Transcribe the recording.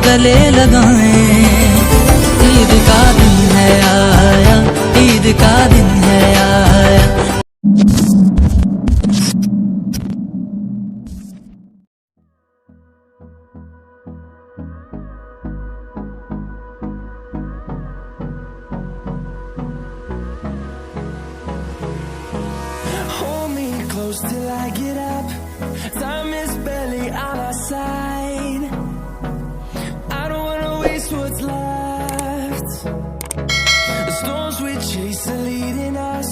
गले लगाएं। ईद का दिन है आया, ईद का दिन है आया। Hold me close till I get up. Time is barely on our side. I don't wanna waste what's left. The storms we chase are leading us.